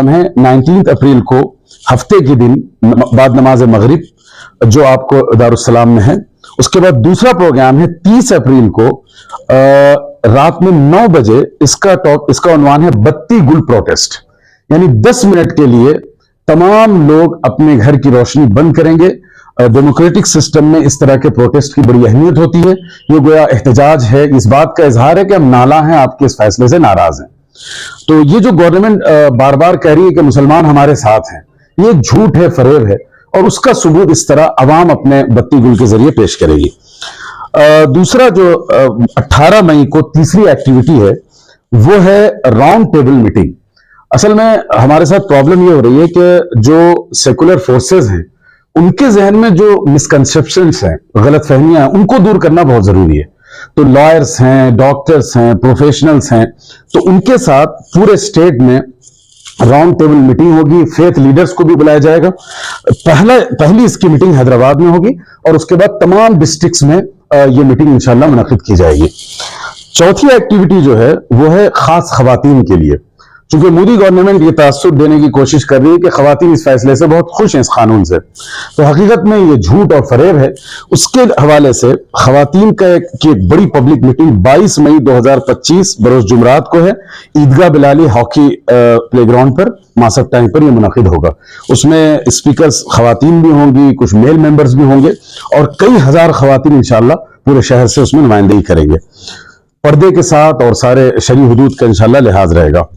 है 19 अप्रैल को हफ्ते के दिन बाद नमाज मगरिब जो आपको दारुस्सलाम में है। उसके बाद दूसरा प्रोग्राम है 30 अप्रैल को रात में 9 बजे। इसका उन्वान है बत्ती गुल प्रोटेस्ट, यानी 10 मिनट के लिए तमाम लोग अपने घर की रोशनी बंद करेंगे। डेमोक्रेटिक सिस्टम में इस तरह के प्रोटेस्ट की बड़ी अहमियत होती है। ये गोया एहतजाज है, इस बात का इजहार है कि हम नाला हैं, आपके इस फैसले से नाराज हैं। तो ये जो गवर्नमेंट बार बार कह रही है कि मुसलमान हमारे साथ हैं, ये झूठ है, फरेब है, और उसका सबूत इस तरह अवाम अपने बत्ती गुल के जरिए पेश करेगी। दूसरा जो 18 मई को तीसरी एक्टिविटी है वो है राउंड टेबल मीटिंग। असल में हमारे साथ प्रॉब्लम ये हो रही है कि जो सेकुलर फोर्सेस हैं उनके जहन में जो मिसकंसेप्शंस हैं, गलत फहमियां हैं, उनको दूर करना बहुत जरूरी है। तो लॉयर्स हैं, डॉक्टर्स हैं, प्रोफेशनल्स हैं, तो उनके साथ पूरे स्टेट में राउंड टेबल मीटिंग होगी। फेथ लीडर्स को भी बुलाया जाएगा। पहली इसकी मीटिंग हैदराबाद में होगी और उसके बाद तमाम डिस्ट्रिक्ट्स में ये मीटिंग इंशाल्लाह मुनक़िद की जाएगी। चौथी एक्टिविटी जो है वो है खास खवातीन के लिए। चूंकि मोदी गवर्नमेंट ये तासुर देने की कोशिश कर रही है कि खवातीन इस फैसले से बहुत खुश हैं, इस कानून से, तो हकीकत में ये झूठ और फरेब है। उसके हवाले से खवातीन की एक बड़ी पब्लिक मीटिंग 22 मई 2025 बरोज जुमरात को है, ईदगाह बिलाली हॉकी प्लेग्राउंड पर मासक टाइम पर यह मुनक़िद होगा। उसमें स्पीकर्स खवातीन भी होंगी, कुछ मेल मेंबर्स भी होंगे और कई हजार खवातीन इंशाल्लाह पूरे शहर से उसमें नुमाइंदगी करेंगे, पर्दे के साथ, और सारे शरई हुदूद का इंशाल्लाह लिहाज रहेगा।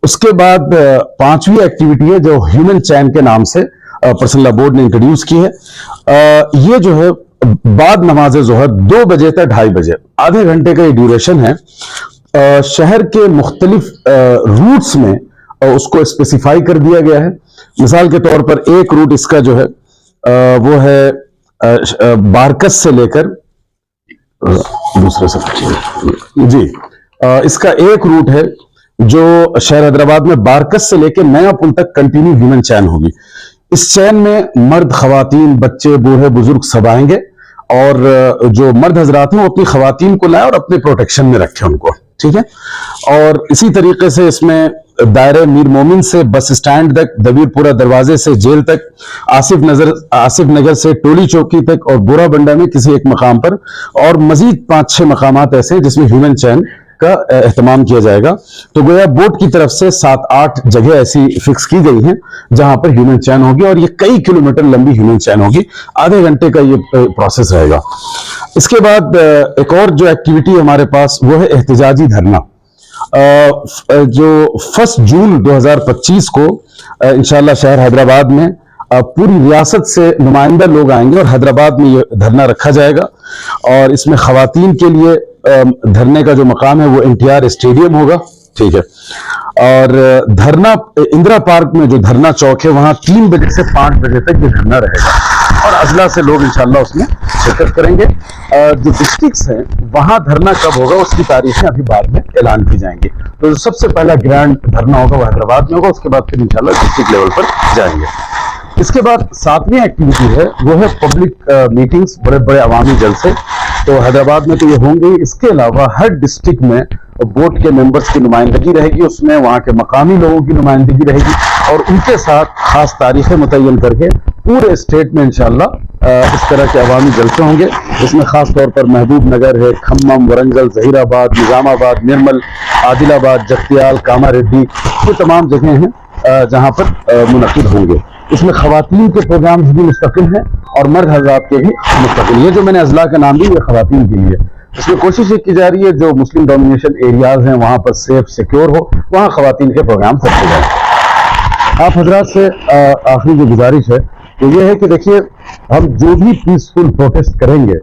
उसके बाद पांचवी एक्टिविटी है जो ह्यूमन चैन के नाम से पर्सनल लॉ बोर्ड ने इंट्रोड्यूस की है। ये जो है बाद नमाज ज़ोहर 2 बजे तक 2:30 बजे, आधे घंटे का ये ड्यूरेशन है। शहर के मुख्तलिफ रूट्स में उसको स्पेसिफाई कर दिया गया है। मिसाल के तौर पर एक रूट इसका जो है वो है बारकस से लेकर दूसरे से जी, इसका एक रूट है जो शहर हैदराबाद में बारकस से लेकर नया पुल तक कंटिन्यू ह्यूमन चैन होगी। इस चैन में मर्द, खवातीन, बच्चे, बूढ़े, बुजुर्ग सब आएंगे और जो मर्द हजरात हैं वो अपनी खवातीन को लाए और अपने प्रोटेक्शन में रखें उनको, ठीक है। और इसी तरीके से इसमें दायरे मीर मोमिन से बस स्टैंड तक, दबीरपुरा दरवाजे से जेल तक, आसिफ नगर से टोली चौकी तक और बुरा बंडा में किसी एक मकाम पर, और मजीद 5-6 मकामात ऐसे हैं जिसमें ह्यूमन चैन का एहतमाम किया जाएगा। तो गोया बोर्ड की तरफ से 7-8 जगह ऐसी फिक्स की गई हैं जहां पर ह्यूमन चैन होगी और ये कई किलोमीटर लंबी ह्यूमन चैन होगी। आधे घंटे का ये प्रोसेस रहेगा। इसके बाद एक और जो एक्टिविटी हमारे पास वो है एहतजाजी धरना। जो 1 जून 2025 को इंशाल्लाह शहर हैदराबाद में पूरी रियासत से नुमाइंदा लोग आएंगे और हैदराबाद में ये धरना रखा जाएगा। और इसमें खवातीन के लिए धरने का जो मकाम है वो NTR स्टेडियम होगा, ठीक है। और धरना इंदिरा पार्क में जो धरना चौक है वहां 3 बजे से 5 बजे तक ये धरना रहेगा और अजला से लोग इंशाल्लाह उसमें शिरकत करेंगे। जो डिस्ट्रिक्ट्स हैं वहां धरना कब होगा उसकी तारीखें अभी बाद में ऐलान की जाएंगी। तो जो सबसे पहला ग्रैंड धरना होगा वो हैदराबाद में होगा, उसके बाद फिर इंशाल्लाह डिस्ट्रिक्ट लेवल पर जाएंगे। इसके बाद 7वीं एक्टिविटी है वो है पब्लिक मीटिंग्स, बड़े बड़े अवामी जलसे। तो हैदराबाद में तो ये होंगे। इसके अलावा हर डिस्ट्रिक्ट में बोर्ड के मेंबर्स की नुमाइंदगी रहेगी, उसमें वहां के मकामी लोगों की नुमाइंदगी रहेगी और उनके साथ खास तारीखें मुतय्यन करके पूरे स्टेट में इंशाल्लाह इस तरह के अवामी जलसे होंगे। इसमें खास तौर पर महबूब नगर है, खम्मम, वरंगल, जहीराबाद, निजामाबाद, निर्मल, आदिलाबाद, जगतियाल, कामारेड्डी, ये तमाम जगह हैं जहां पर मुनक़िद होंगे। इसमें खवातीन के प्रोग्राम्स भी मुस्तकिल हैं और मर्द हज़रात के भी मुस्तकिल। ये जो मैंने अजला का नाम दी ये खवातीन के लिए। इसमें कोशिश ये की जा रही है जो मुस्लिम डोमिनेशन एरियाज हैं वहां पर सेफ सिक्योर हो, वहां खवातीन के प्रोग्राम रखे जाए। आप हजरात से आखिरी जो गुजारिश है तो ये है कि देखिए, हम जो भी पीसफुल प्रोटेस्ट करेंगे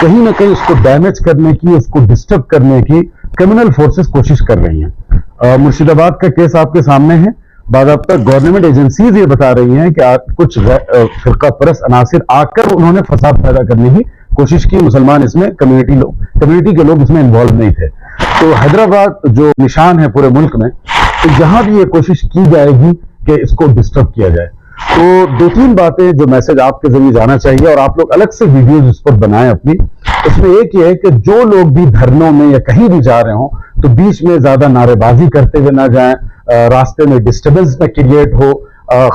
कहीं ना कहीं उसको डैमेज करने की, उसको डिस्टर्ब करने की क्रिमिनल फोर्सेस कोशिश कर रही हैं। मुर्शिदाबाद का केस आपके सामने है। बाकायदा गवर्नमेंट एजेंसीज ये बता रही हैं कि कुछ फिरका परस्त अनासिर आकर उन्होंने फसाद पैदा करने की कोशिश की। मुसलमान इसमें कम्युनिटी के लोग इसमें इन्वॉल्व नहीं थे। तो हैदराबाद जो निशान है पूरे मुल्क में, तो जहां भी ये कोशिश की जाएगी कि इसको डिस्टर्ब किया जाए, तो 2-3 बातें जो मैसेज आपके जरिए जाना चाहिए और आप लोग अलग से वीडियोज इस पर बनाएं अपनी। उसमें एक ये है कि जो लोग भी धरनों में या कहीं भी जा रहे हो تو بیچ میں زیادہ نعرے بازی کرتے ہوئے نہ جائیں, راستے میں ڈسٹربنس نہ کریٹ ہو.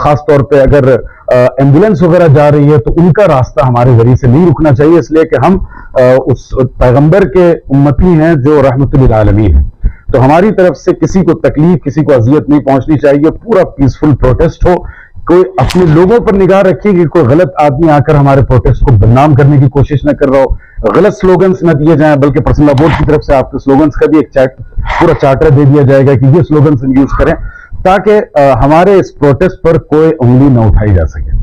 خاص طور پہ اگر ایمبولینس وغیرہ جا رہی ہے تو ان کا راستہ ہمارے ذریعے سے نہیں رکنا چاہیے, اس لیے کہ ہم اس پیغمبر کے امتی ہیں جو رحمت للعالمین ہیں. تو ہماری طرف سے کسی کو تکلیف, کسی کو اذیت نہیں پہنچنی چاہیے. پورا پیسفل پروٹیسٹ ہو. کوئی اپنے لوگوں پر نگاہ رکھیے کہ کوئی غلط آدمی آ کر ہمارے پروٹیسٹ کو بدنام کرنے کی کوشش نہ کر رہا ہو, غلط سلوگنز نہ دیے جائیں, بلکہ پرسنل لا بورڈ کی طرف سے آپ کے سلوگنز کا بھی ایک پورا چارٹر دے دیا جائے گا کہ یہ سلوگنز یوز کریں, تاکہ ہمارے اس پروٹیسٹ پر کوئی انگلی نہ اٹھائی جا سکے.